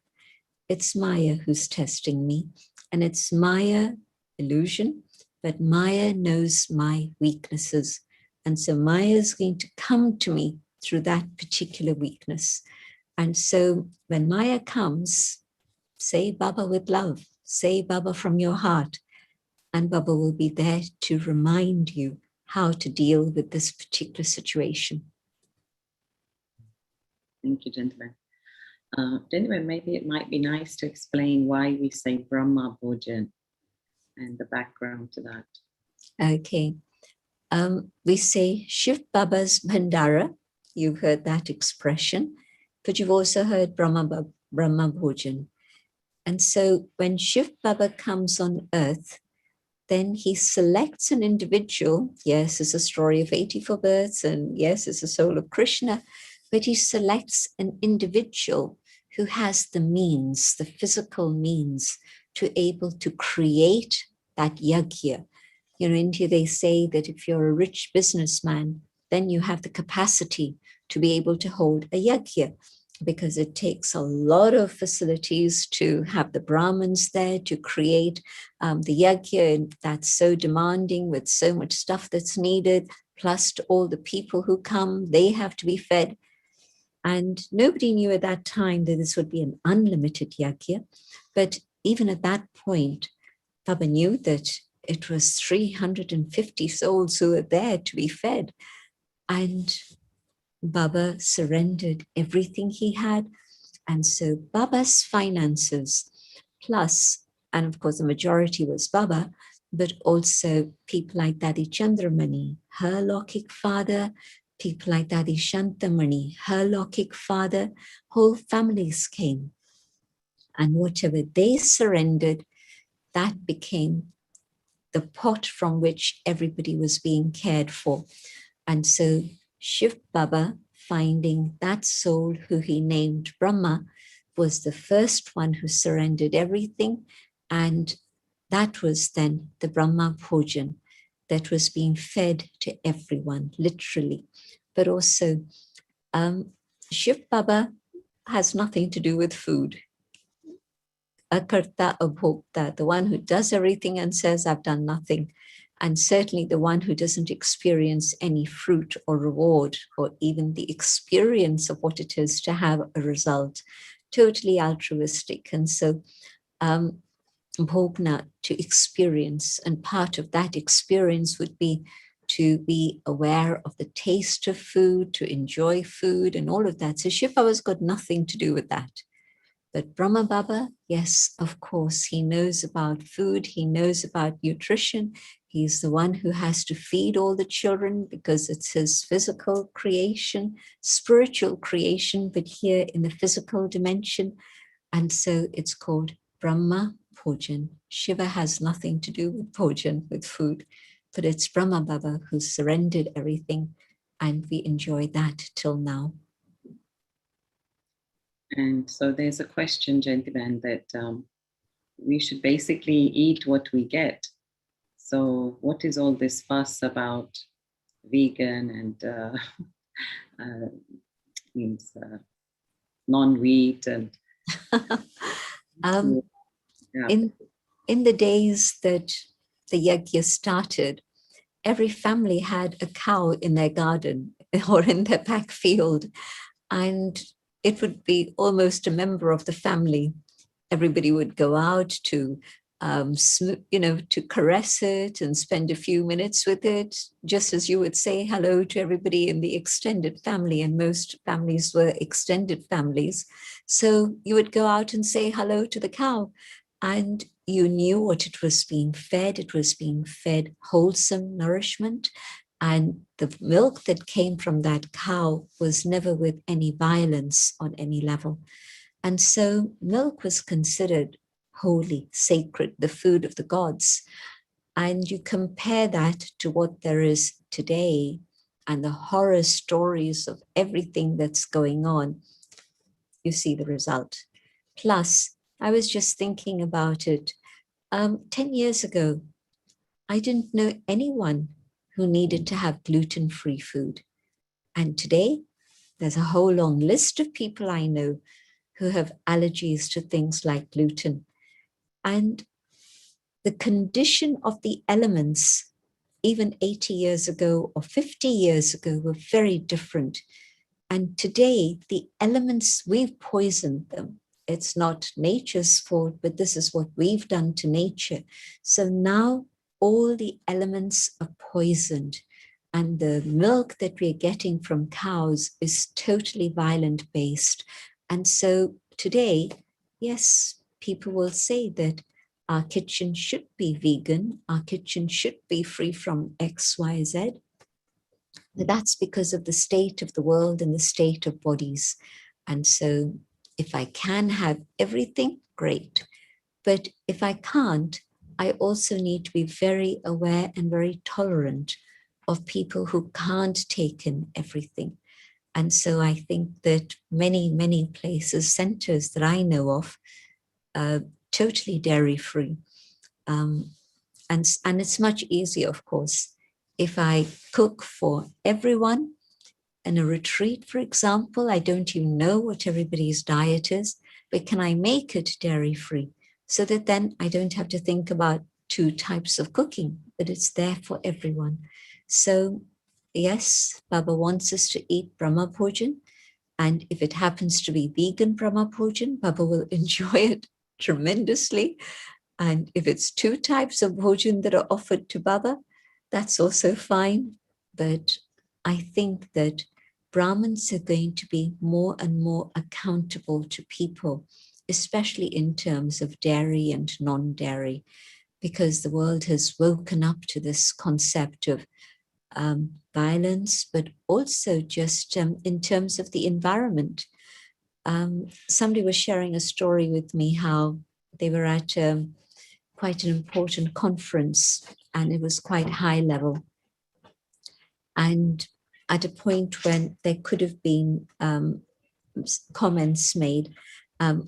It's Maya who's testing me. And it's Maya illusion, but Maya knows my weaknesses. And so Maya is going to come to me through that particular weakness. And so when Maya comes, say Baba with love, say Baba from your heart, and Baba will be there to remind you how to deal with this particular situation.
Thank you, gentlemen. Gentlemen, maybe it might be nice to explain why we say Brahma bhojan and the background to that.
Okay. We say Shiv Baba's Bhandara. You've heard that expression. but you've also heard Brahma bhojan. And so when Shiv Baba comes on earth, then he selects an individual. Yes, it's a story of 84 births, and yes, it's a soul of Krishna, but he selects an individual who has the means, the physical means, to able to create that yajna. You know, in India, they say that if you're a rich businessman, then you have the capacity to be able to hold a yajna, because it takes a lot of facilities to have the Brahmins there to create the yajna, and that's so demanding with so much stuff that's needed, plus to all the people who come, they have to be fed. And nobody knew at that time that this would be an unlimited yajna. But even at that point, Baba knew that it was 350 souls who were there to be fed. And Baba surrendered everything he had. And so Baba's finances, plus, and of course the majority was Baba, but also people like Dadi Chandramani, her Lokik father, people like Dadi Shantamani, her Lokik father, whole families came. And whatever they surrendered, that became the pot from which everybody was being cared for. And so Shiv Baba, finding that soul who he named Brahma, was the first one who surrendered everything. And that was then the Brahma bhojan that was being fed to everyone, literally. But also, Shiv Baba has nothing to do with food. Akarta abhokta, the one who does everything and says, I've done nothing. And certainly the one who doesn't experience any fruit or reward, or even the experience of what it is to have a result, totally altruistic. And so bhogna, to experience, and part of that experience would be to be aware of the taste of food, to enjoy food and all of that. So Shiv Baba's got nothing to do with that. But Brahma Baba, yes, of course, he knows about food, he knows about nutrition. He's the one who has to feed all the children because it's his physical creation, spiritual creation, but here in the physical dimension. And so it's called Brahma bhojan. Shiva has nothing to do with bhojan, with food, but it's Brahma Baba who surrendered everything, and we enjoy that till now.
And so there's a question, gentlemen, that we should basically eat what we get. So what is all this fuss about vegan and means non-wheat and yeah.
In the days that the yajna started, every family had a cow in their garden or in their back field, and it would be almost a member of the family. Everybody would go out to, to caress it and spend a few minutes with it, just as you would say hello to everybody in the extended family. And most families were extended families. So you would go out and say hello to the cow, and you knew what it was being fed. It was being fed wholesome nourishment. And the milk that came from that cow was never with any violence on any level. And so milk was considered holy, sacred, the food of the gods. And you compare that to what there is today and the horror stories of everything that's going on, you see the result. Plus, I was just thinking about it. 10 years ago, I didn't know anyone who needed to have gluten-free food. And today, there's a whole long list of people I know who have allergies to things like gluten. And the condition of the elements, even 80 years ago or 50 years ago, were very different. And today, the elements, we've poisoned them. It's not nature's fault, but this is what we've done to nature. So now all the elements are poisoned, and the milk that we're getting from cows is totally violent based. And so today, yes, people will say that our kitchen should be vegan, our kitchen should be free from X, Y, Z. But that's because of the state of the world and the state of bodies. And so if I can have everything, great. But if I can't, I also need to be very aware and very tolerant of people who can't take in everything. And so I think that many, many places, centers that I know of, totally dairy-free. And it's much easier, of course, if I cook for everyone in a retreat, for example. I don't even know what everybody's diet is, but can I make it dairy-free so that then I don't have to think about 2 types of cooking, but it's there for everyone. So yes, Baba wants us to eat Brahma bhojan. And if it happens to be vegan Brahma bhojan, Baba will enjoy it tremendously. And if it's 2 types of bhojan that are offered to Baba, that's also fine. But I think that Brahmins are going to be more and more accountable to people, especially in terms of dairy and non-dairy, because the world has woken up to this concept of violence, but also just in terms of the environment. Somebody was sharing a story with me how they were at quite an important conference, and it was quite high level. And at a point when there could have been comments made,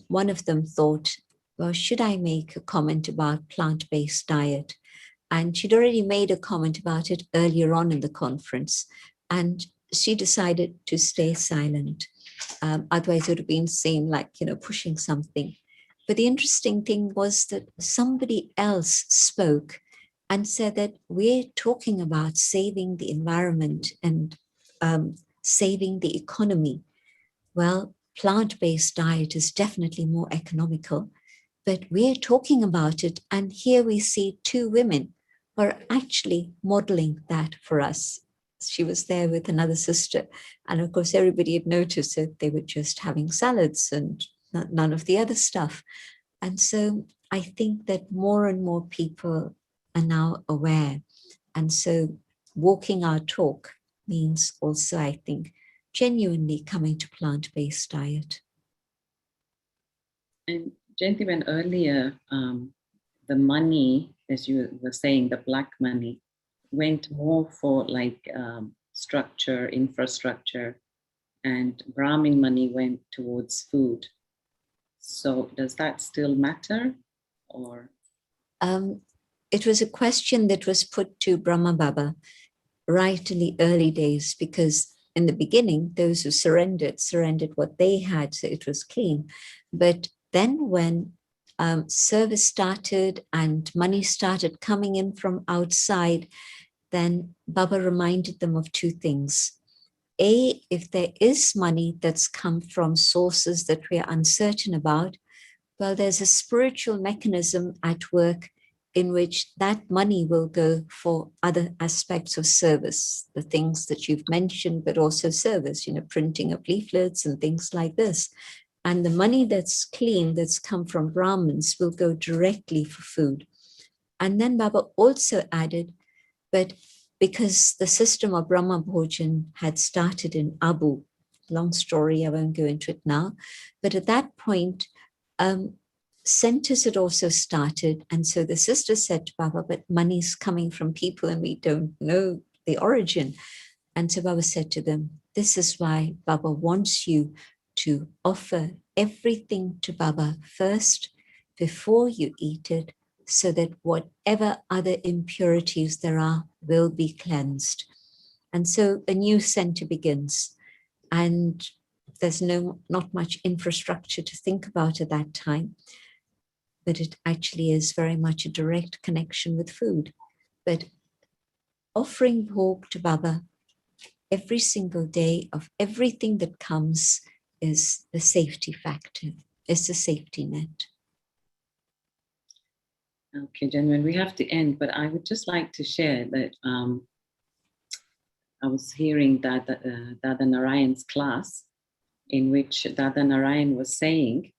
one of them thought, well, should I make a comment about plant-based diet? And she'd already made a comment about it earlier on in the conference, and she decided to stay silent. Otherwise it would have been seen like, pushing something. But the interesting thing was that somebody else spoke and said that we're talking about saving the environment and saving the economy. Well, plant-based diet is definitely more economical, but we're talking about it. And here we see 2 women who are actually modeling that for us. She was there with another sister. And of course, everybody had noticed that they were just having salads and none of the other stuff. And so I think that more and more people are now aware. And so walking our talk means also, I think, genuinely coming to plant-based diet.
And Jayanti, when earlier, the money, as you were saying, the black money, went more for like structure, infrastructure, and Brahmin money went towards food. So does that still matter, or?
It was a question that was put to Brahma Baba right in the early days, because in the beginning, those who surrendered what they had, so it was clean. But then when service started and money started coming in from outside, then Baba reminded them of 2 things. A, if there is money that's come from sources that we are uncertain about, well, there's a spiritual mechanism at work in which that money will go for other aspects of service, the things that you've mentioned, but also service, printing of leaflets and things like this. And the money that's clean, that's come from Brahmins, will go directly for food. And then Baba also added, but because the system of Brahma bhojan had started in Abu, long story, I won't go into it now, but at that point, centers had also started. And so the sister said to Baba, but money's coming from people and we don't know the origin. And so Baba said to them, this is why Baba wants you to offer everything to Baba first before you eat it, so that whatever other impurities there are will be cleansed. And so a new center begins. And there's not much infrastructure to think about at that time, but it actually is very much a direct connection with food. But offering bhog to Baba every single day of everything that comes is the safety factor, is the safety net.
Okay, gentlemen, we have to end, but I would just like to share that I was hearing that Dada Narayan's class, in which Dada Narayan was saying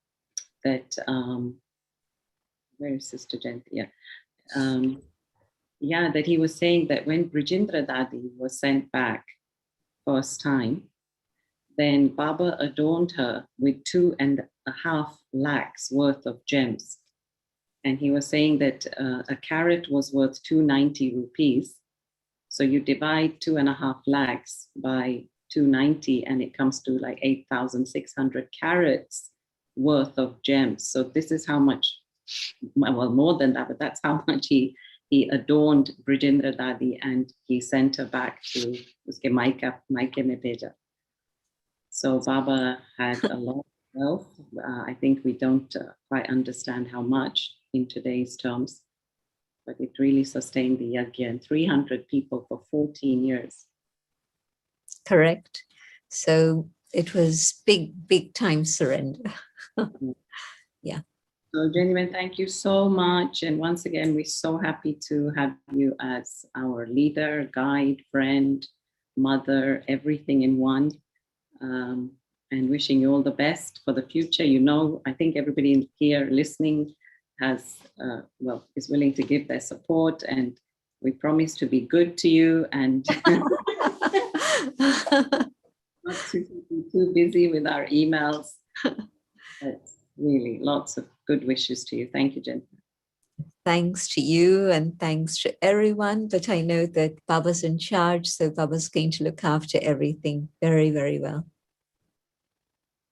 that, where is Sister Jayanti? Yeah. That he was saying that when Brijindra Dadi was sent back first time, then Baba adorned her with 2.5 lakhs worth of gems. And he was saying that a carat was worth 290 rupees. So you divide 2.5 lakhs by 290 and it comes to like 8,600 carats worth of gems. So this is how much, well, more than that, but that's how much he adorned Brijendra Dadi, and he sent her back to uske maike mein bheja. So Baba had a lot of wealth. I think we don't quite understand how much in today's terms, but it really sustained the yajna, and 300 people for 14 years.
Correct. So it was big time surrender. Yeah.
So Genuine, thank you so much. And once again, we're so happy to have you as our leader, guide, friend, mother, everything in one. And wishing you all the best for the future. You know, I think everybody here listening has, is willing to give their support, and we promise to be good to you and not to be too busy with our emails. But really, lots of good wishes to you. Thank you, Jen.
Thanks to you and thanks to everyone. But I know that Baba's in charge, so Baba's going to look after everything very, very well.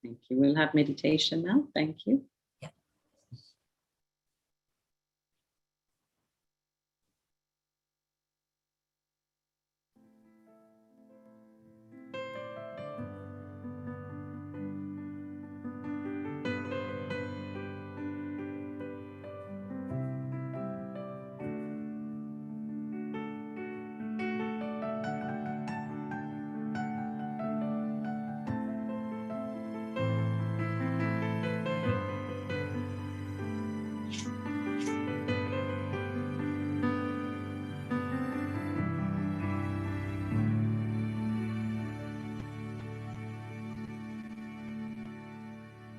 Thank you. We'll have meditation now. Thank you.
Yeah.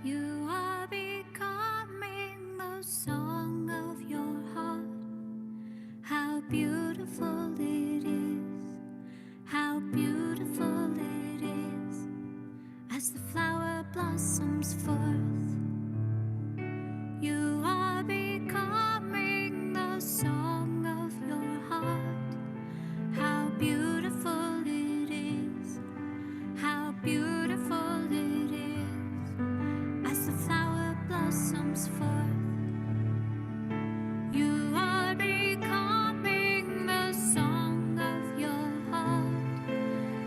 You are becoming the song of your heart. How beautiful it is, how beautiful it is, as the flower blossoms forth. You are becoming the song of your heart. How beautiful it is, how beautiful it is, as the flower blossoms forth. You are becoming the song of your heart.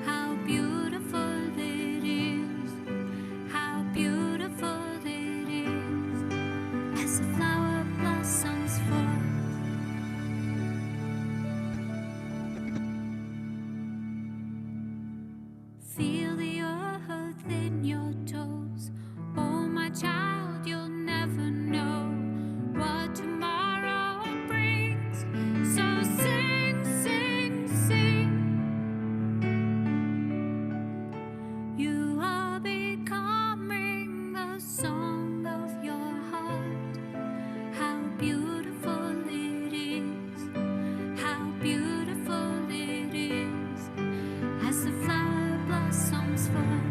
How beautiful it is, how beautiful it is, as the flower blossoms forth. Feel the earth in your toes. Oh, my child, you'll never know what tomorrow brings. So sing, sing, sing. You are becoming the song of your heart. How beautiful it is, how beautiful it is, as the flower blossoms forth.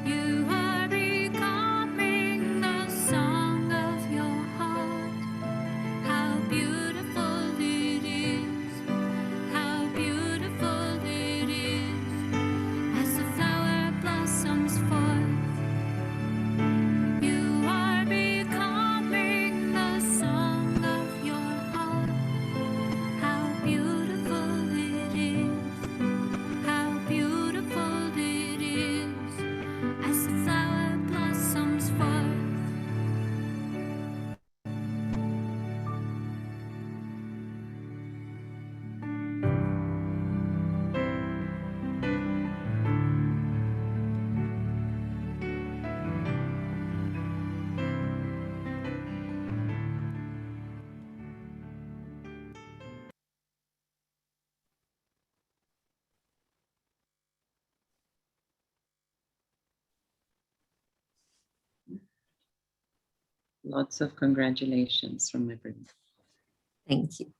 You are becoming the song of your heart. How beautiful it is, how beautiful it is, as the flower blossoms forth. You are becoming the song of your heart. How beautiful it is, how beautiful it is, as the flower blossoms forth.
Lots of congratulations from everyone.
Thank you.